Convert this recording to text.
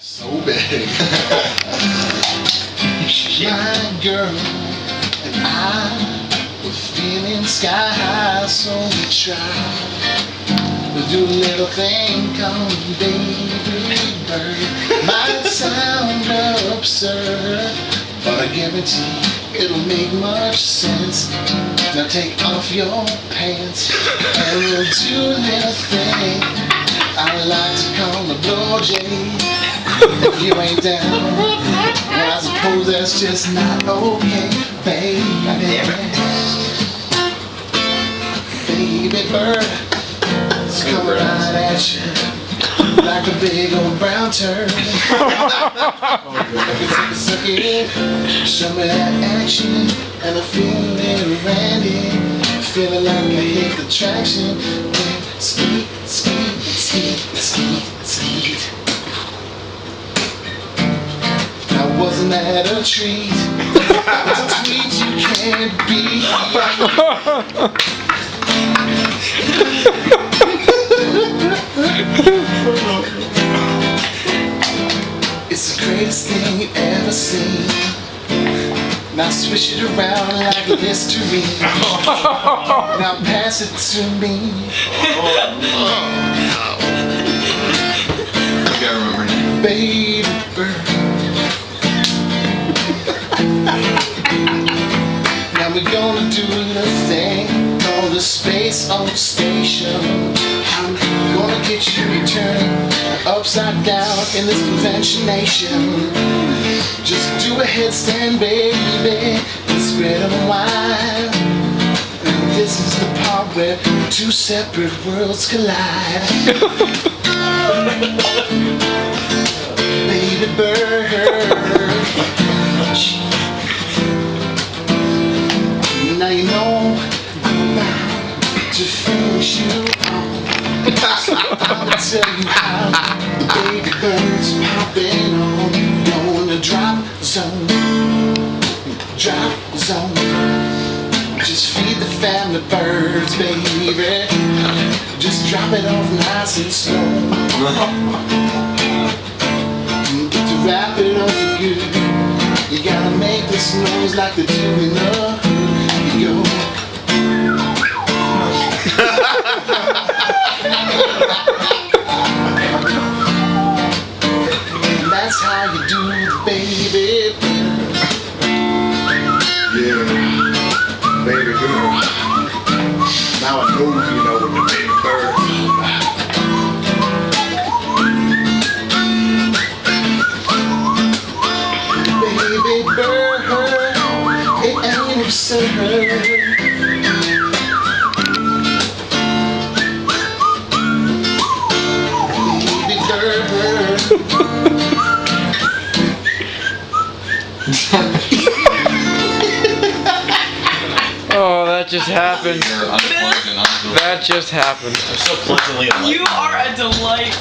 So big. My girl and I were feeling sky high, so we tried to do a little thing called baby bird. Might sound absurd, but I guarantee it'll make much sense. Now take off your pants and we'll do a little thing I like to call a blowjay. If you ain't down, well, I suppose that's just not okay, baby. Baby bird, it's coming right at you like a big old brown turd. Suck it in, show me that action, and I feel a little randy, feeling like I hit the traction. Skeet, skeet, skeet, skeet, skeet. Now wasn't that a treat? It's a treat you can't beat. It's the greatest thing you've ever seen. Now swish it around like Listerine. Now pass it to me. I gotta remember now. Baby bird. Now we're gonna do the thing called the space on station. I'm gonna get you turning upside down in this conventionation. Just do a headstand, baby, and spread them wide. And this is the part where two separate worlds collide. Baby bird. Now you know I'm about to finish you off. I'll tell you how the baby birds popping on. You're in the drop zone. Drop zone. Just feed the family birds, baby. Just drop it off nice and slow. But to wrap it up for good, you gotta make this noise like they do in the hood. You go. And that's how you do the baby bird. Yeah, baby girl. Now I know you know what the baby bird is about. Baby bird, it ain't absurd. Oh, that just happened. You're unplugged and unplugged. That just happened. I'm so pleasantly unlucky. You are a delight.